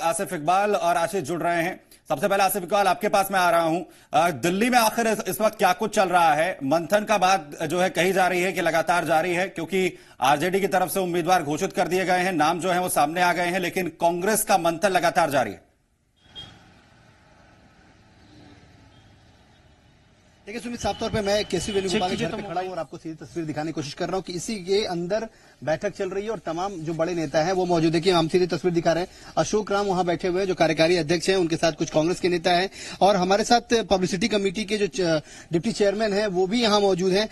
आसिफ इकबाल और आशीष जुड़ रहे हैं। सबसे पहले आसिफ इकबाल, आपके पास मैं आ रहा हूं। दिल्ली में आखिर इस वक्त क्या कुछ चल रहा है? मंथन का बात जो है कही जा रही है कि लगातार जारी है, क्योंकि आरजेडी की तरफ से उम्मीदवार घोषित कर दिए गए हैं, नाम जो है वो सामने आ गए हैं, लेकिन कांग्रेस का मंथन लगातार जारी है। देखिए सुमित, साफ तौर पे मैं केसी वेणुगोपाल के घर पे खड़ा हूं और आपको सीधी तस्वीर दिखाने की कोशिश कर रहा हूं कि इसी के अंदर बैठक चल रही है और तमाम जो बड़े नेता हैं वो मौजूद है। कि हम सीधी तस्वीर दिखा रहे हैं, अशोक राम वहां बैठे हुए हैं जो कार्यकारी अध्यक्ष हैं, उनके साथ कुछ कांग्रेस के नेता हैं और हमारे साथ पब्लिसिटी कमेटी के जो डिप्टी चेयरमैन है वो भी यहाँ मौजूद है।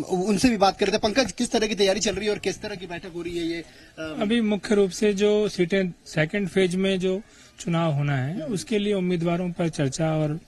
उनसे भी बात करते हैं। पंकज, किस तरह की तैयारी चल रही है और किस तरह की बैठक हो रही है ये? अभी मुख्य रूप से जो सीटें सेकंड फेज में जो चुनाव होना है उसके लिए उम्मीदवारों पर चर्चा और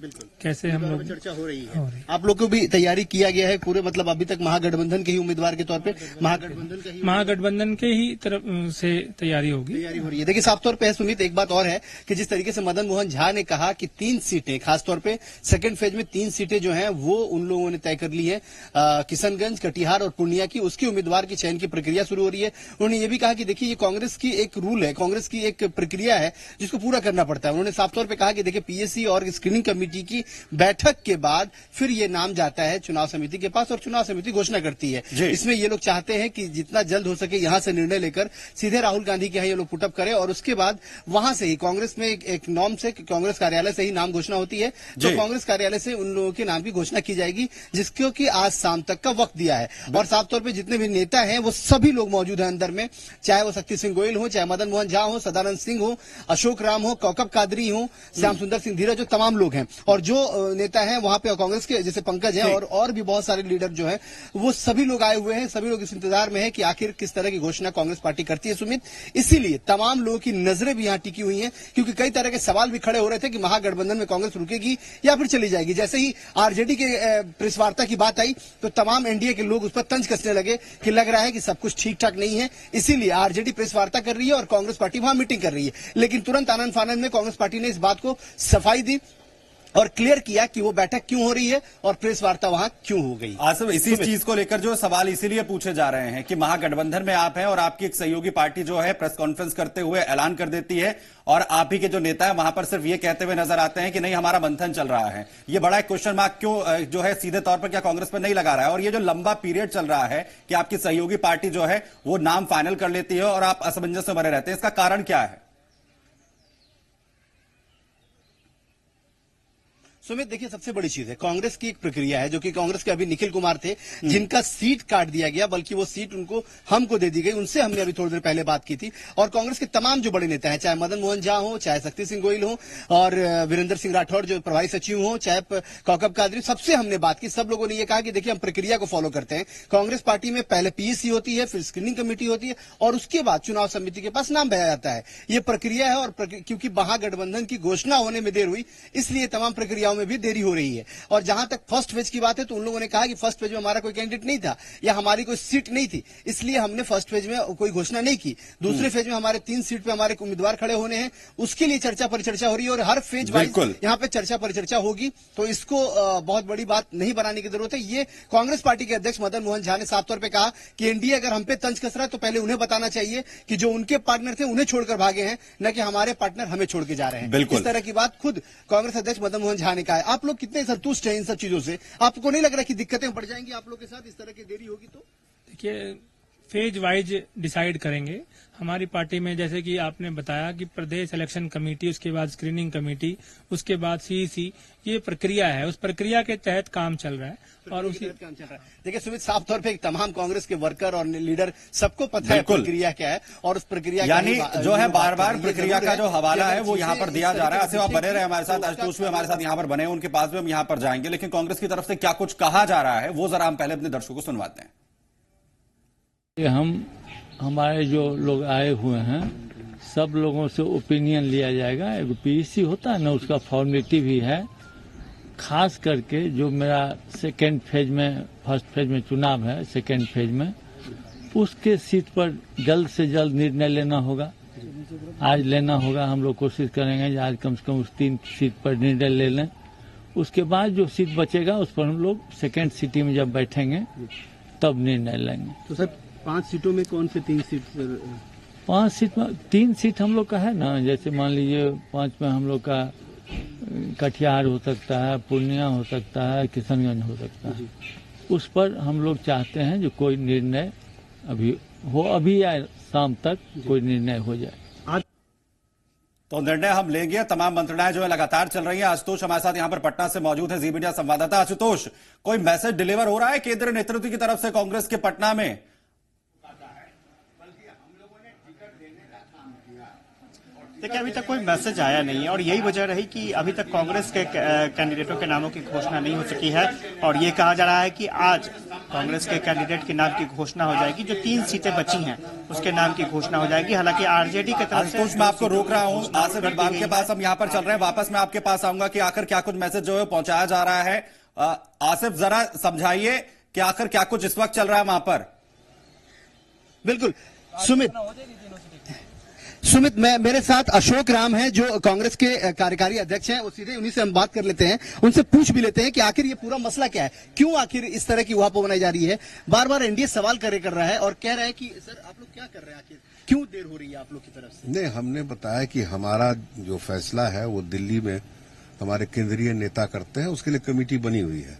बिल्कुल कैसे हम लोग चर्चा हो रही है। आप लोग को भी तैयारी किया गया है पूरे, मतलब अभी तक महागठबंधन के ही उम्मीदवार के तौर पे महागठबंधन के ही तरफ से तैयारी हो रही है। देखिए साफ तौर पे है सुमित, एक बात और है कि जिस तरीके से मदन मोहन झा ने कहा कि 3 सीटें, खासतौर पे सेकंड फेज में 3 सीटें जो हैं वो उन लोगों ने तय कर ली है, किशनगंज, कटिहार और पूर्णिया की। उसकी उम्मीदवार की चयन की प्रक्रिया शुरू हो रही है। उन्होंने ये भी कहा कि देखिए ये कांग्रेस की एक रूल है, कांग्रेस की एक प्रक्रिया है जिसको पूरा करना पड़ता है। उन्होंने साफ तौर पर कहा कि देखिए पीएससी और स्क्रीनिंग कमेटी की बैठक के बाद फिर ये नाम जाता है चुनाव समिति के पास और चुनाव समिति घोषणा करती है। इसमें ये लोग चाहते हैं कि जितना जल्द हो सके यहां से निर्णय लेकर सीधे राहुल गांधी के यहाँ ये लोग पुटअप करें और उसके बाद वहां से ही कांग्रेस में एक नॉर्म से कांग्रेस कार्यालय से ही नाम घोषणा होती है, तो कांग्रेस कार्यालय से उन लोगों के नाम की घोषणा की जाएगी, जिसको कि आज शाम तक का वक्त दिया है। और साफ तौर पर जितने भी नेता हैं वो सभी लोग मौजूद हैं अंदर में, चाहे वो शक्ति सिंह गोयल हो, चाहे मदन मोहन झा हो, सदानंद सिंह हो, अशोक राम हो, कौकब कादरी हो, श्याम सुंदर सिंह धीरज, जो तमाम लोग हैं। और जो नेता है वहां पे कांग्रेस के जैसे पंकज है और भी बहुत सारे लीडर जो हैं वो सभी लोग आए हुए हैं। सभी लोग इस इंतजार में है कि आखिर किस तरह की घोषणा कांग्रेस पार्टी करती है सुमित। इसीलिए तमाम लोगों की नजरें भी यहां टिकी हुई हैं, क्योंकि कई तरह के सवाल भी खड़े हो रहे थे कि महागठबंधन में कांग्रेस रुकेगी या फिर चली जाएगी। जैसे ही आरजेडी के प्रेस वार्ता की बात आई तो तमाम एनडीए के लोग उस पर तंज कसने लगे कि लग रहा है कि सब कुछ ठीक ठाक नहीं है, इसीलिए आरजेडी प्रेस वार्ता कर रही है और कांग्रेस पार्टी वहां मीटिंग कर रही है। लेकिन तुरंत आनंद फानंद में कांग्रेस पार्टी ने इस बात को सफाई दी और क्लियर किया कि वो बैठक क्यों हो रही है और प्रेस वार्ता वहां क्यों हो गई। आसिफ, इसी चीज को लेकर जो सवाल इसीलिए पूछे जा रहे हैं कि महागठबंधन में आप हैं और आपकी एक सहयोगी पार्टी जो है प्रेस कॉन्फ्रेंस करते हुए ऐलान कर देती है और आप ही के जो नेता है वहां पर सिर्फ ये कहते हुए नजर आते हैं कि नहीं हमारा मंथन चल रहा है। ये बड़ा एक क्वेश्चन मार्क क्यों जो है सीधे तौर पर क्या कांग्रेस पर नहीं लगा रहा है? और ये जो लंबा पीरियड चल रहा है कि आपकी सहयोगी पार्टी जो है वो नाम फाइनल कर लेती है और आप असमंजस में बने रहते हैं, इसका कारण क्या है? सुमित, देखिए सबसे बड़ी चीज है कांग्रेस की एक प्रक्रिया है, जो कि कांग्रेस के अभी निखिल कुमार थे जिनका सीट काट दिया गया, बल्कि वो सीट उनको हमको दे दी गई। उनसे हमने अभी थोड़ी देर पहले बात की थी। और कांग्रेस के तमाम जो बड़े नेता हैं, चाहे मदन मोहन झा हो, चाहे शक्ति सिंह गोयल हो और वीरेंद्र सिंह राठौर जो प्रभारी सचिव हो, चाहे कौकब कादरी, सबसे हमने बात की। सब लोगों ने यह कहा कि देखिए हम प्रक्रिया को फॉलो करते हैं। कांग्रेस पार्टी में पहले पीएससी होती है, फिर स्क्रीनिंग कमेटी होती है और उसके बाद चुनाव समिति के पास नाम भेजा जाता है। ये प्रक्रिया है और क्योंकि महागठबंधन की घोषणा होने में देर हुई, इसलिए तमाम प्रक्रियाओं में भी देरी हो रही है। और जहां तक फर्स्ट फेज की बात है तो उन लोगों ने कहा कि फर्स्ट फेज में हमारा कोई कैंडिडेट नहीं था या हमारी कोई सीट नहीं थी, इसलिए हमने फर्स्ट फेज में कोई घोषणा नहीं की। दूसरे फेज में हमारे 3 सीट पे हमारे उम्मीदवार खड़े होने हैं, उसके लिए चर्चा परिचर्चा हो रही है और हर फेज वाइज यहां पे चर्चा परिचर्चा होगी। तो इसको बहुत बड़ी बात नहीं बनाने की जरूरत है। ये कांग्रेस पार्टी के अध्यक्ष मदन मोहन झा ने साफ तौर पर कहा कि एनडीए अगर हम पे तंज कस रहा है तो पहले उन्हें बताना चाहिए कि जो उनके पार्टनर थे उन्हें छोड़कर भागे हैं, न कि हमारे पार्टनर हमें छोड़ के जा रहे हैं। इस तरह की बात खुद कांग्रेस अध्यक्ष मदन मोहन झा ने कहा है। आप लोग कितने संतुष्ट हैं इन सब चीजों से? आपको नहीं लग रहा कि दिक्कतें बढ़ जाएंगी आप लोग के साथ इस तरह की देरी होगी तो? देखिए फेज वाइज डिसाइड करेंगे। हमारी पार्टी में जैसे कि आपने बताया कि प्रदेश इलेक्शन कमेटी, उसके बाद स्क्रीनिंग कमेटी, उसके बाद सीईसी, ये प्रक्रिया है, उस प्रक्रिया के तहत काम चल रहा है और उसी काम चल रहा है। देखिए सुमित, साफ तौर पे तमाम कांग्रेस के वर्कर और लीडर सबको पता है प्रक्रिया क्या है और उस प्रक्रिया यानी जो है बार बार प्रक्रिया का जो हवाला है वो यहाँ पर दिया जा रहा है। ऐसे आप बने रहे हमारे साथ, आशुतोष भी हमारे साथ यहाँ पर बने, उनके पास भी हम यहाँ पर जाएंगे, लेकिन कांग्रेस की तरफ से क्या कुछ कहा जा रहा है वो जरा हम पहले अपने दर्शकों को सुनवाते हैं। हमारे जो लोग आए हुए हैं सब लोगों से ओपिनियन लिया जाएगा। एक पीएससी होता है ना, उसका फॉर्मेलिटी भी है। खास करके जो मेरा सेकेंड फेज में, फर्स्ट फेज में चुनाव है, सेकेंड फेज में उसके सीट पर जल्द से जल्द निर्णय लेना होगा। आज लेना होगा। हम लोग कोशिश करेंगे आज कम से कम उस 3 सीट पर निर्णय ले लें। उसके बाद जो सीट बचेगा उस पर हम लोग सेकेंड सिटी में जब बैठेंगे तब निर्णय लेंगे। तो सर 5 सीटों में कौन से 3 सीट? 5 सीट में 3 सीट हम लोग का है ना, जैसे मान लीजिए 5 में हम लोग का कटिहार हो सकता है, पूर्णिया हो सकता है, किशनगंज हो सकता है। उस पर हम लोग चाहते हैं जो कोई निर्णय अभी या शाम तक कोई निर्णय हो जाए। तो निर्णय हम लेंगे। तमाम मंत्रणाएं जो है लगातार चल रही हैं। आशुतोष हमारे साथ यहां पर पटना से मौजूद है, जी मीडिया संवाददाता। आशुतोष, कोई मैसेज डिलीवर हो रहा है केंद्रीय नेतृत्व की तरफ से कांग्रेस के पटना में? देखिए, अभी तक कोई मैसेज आया नहीं है और यही वजह रही कि अभी तक कांग्रेस के कैंडिडेटों के नामों की घोषणा नहीं हो सकी है। और ये कहा जा रहा है कि आज कांग्रेस के कैंडिडेट के नाम की घोषणा हो जाएगी। जो 3 सीटें बची हैं उसके नाम की घोषणा हो जाएगी। हालांकि आरजेडी की तरफ से आशुतोष, मैं आपको रोक रहा हूं। आसिफ इकबाल के पास हम यहां पर चल रहे हैं, वापस मैं आपके पास आऊंगा कि आखिर क्या कुछ मैसेज जो है पहुंचाया जा रहा है। आसिफ, जरा समझाइए कि आखिर क्या कुछ इस वक्त चल रहा है वहां पर। बिल्कुल सुमित, मेरे साथ अशोक राम हैं जो कांग्रेस के कार्यकारी अध्यक्ष हैं। वो सीधे उन्हीं से हम बात कर लेते हैं, उनसे पूछ भी लेते हैं कि आखिर ये पूरा मसला क्या है, क्यों आखिर इस तरह की उहापोह बनाई जा रही है। बार बार एनडीए सवाल कर रहा है और कह रहा है कि सर आप लोग क्या कर रहे हैं, आखिर क्यों देर हो रही है आप लोग की तरफ से? नहीं, हमने बताया कि हमारा जो फैसला है वो दिल्ली में हमारे केंद्रीय नेता करते हैं, उसके लिए कमेटी बनी हुई है।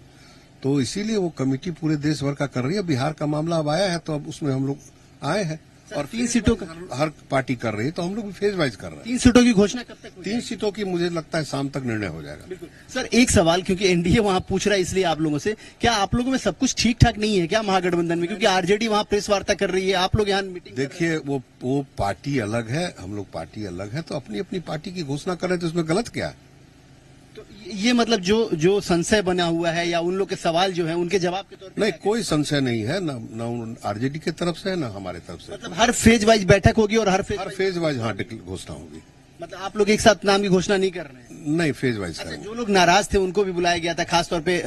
तो इसीलिए वो कमेटी पूरे देश भर का कर रही है। बिहार का मामला अब आया है तो अब उसमें हम लोग आए हैं और 3 सीटों का हर पार्टी कर रही है, तो हम लोग भी फेज वाइज कर रहे हैं। 3 सीटों की घोषणा कब तक? 3 सीटों की मुझे लगता है शाम तक निर्णय हो जाएगा। बिल्कुल सर, एक सवाल, क्योंकि एनडीए वहां पूछ रहा है इसलिए आप लोगों से, क्या आप लोगों में सब कुछ ठीक ठाक नहीं है क्या महागठबंधन में? क्योंकि आरजेडी वहां प्रेस वार्ता कर रही है, आप लोग यहाँ मीटिंग। देखिए, वो पार्टी अलग है, हम लोग पार्टी अलग है, तो अपनी अपनी पार्टी की घोषणा कर रहे हैं, तो उसमें गलत क्या है? तो ये मतलब जो संशय बना हुआ है या उन लोग के सवाल जो है उनके जवाब के तौर पे नहीं, कोई संशय नहीं है, न आरजेडी की तरफ से है न हमारे तरफ से। मतलब हर फेज वाइज बैठक होगी और हर फेज वाइज हाँ घोषणा होगी। मतलब आप लोग एक साथ नाम की घोषणा नहीं कर रहे हैं? नहीं, फेज वाइज अच्छा, करेंगे। जो लोग नाराज थे उनको भी बुलाया गया था, खासतौर पे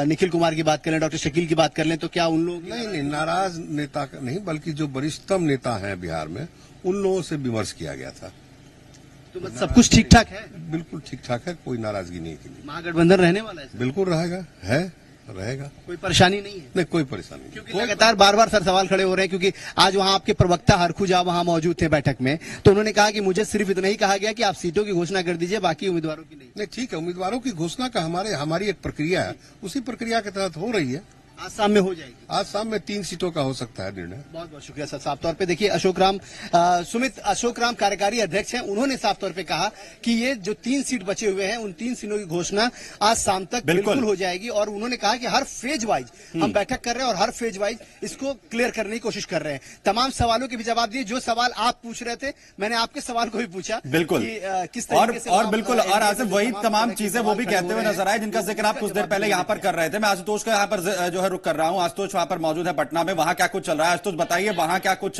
निखिल कुमार की बात कर लें, डॉक्टर शकील की बात कर लें, तो क्या उन लोग नहीं, नाराज नेता नहीं, बल्कि जो वरिष्ठतम नेता हैं बिहार में उन लोगों से विमर्श किया गया था। तो मतलब सब कुछ ठीक ठाक है? बिल्कुल ठीक ठाक है, कोई नाराजगी नहीं की। महागठबंधन रहने वाला है सर? बिल्कुल रहेगा, कोई परेशानी नहीं है? नहीं, कोई परेशानी नहीं। क्योंकि लगातार बार बार सर सवाल खड़े हो रहे हैं, क्योंकि आज वहां आपके प्रवक्ता हरखुजा वहां मौजूद थे बैठक में, तो उन्होंने कहा कि मुझे सिर्फ इतना ही कहा गया कि आप सीटों की घोषणा कर दीजिए, बाकी उम्मीदवारों की नहीं। नहीं, ठीक है, उम्मीदवारों की घोषणा का हमारी एक प्रक्रिया है, उसी प्रक्रिया के तहत हो रही है। आज शाम में हो जाएगी? आज शाम में 3 सीटों का हो सकता है निर्णय। बहुत बहुत शुक्रिया सर। साफ तौर पे देखिए सुमित अशोक राम कार्यकारी अध्यक्ष हैं, उन्होंने साफ तौर पे कहा कि ये जो 3 सीट बचे हुए हैं उन 3 सीटों की घोषणा आज शाम तक बिल्कुल हो जाएगी। और उन्होंने कहा कि हर फेज वाइज हम बैठक कर रहे हैं और हर फेज वाइज इसको क्लियर करने की कोशिश कर रहे हैं। तमाम सवालों के भी जवाब दिए, जो सवाल आप पूछ रहे थे मैंने आपके सवाल को भी पूछा। बिल्कुल, किस तरीके से और बिल्कुल, और आसिफ वही तमाम चीजें वो भी कहते हुए नजर आए जिनका जिक्र आप कुछ देर पहले यहाँ पर कर रहे थे। मैं आशुतोष का यहाँ पर जो है रुक कर रहा हूँ। आशुतोष वहां पर मौजूद है पटना में, वहां क्या कुछ चल रहा है? आशुतोष बताइए, वहां क्या कुछ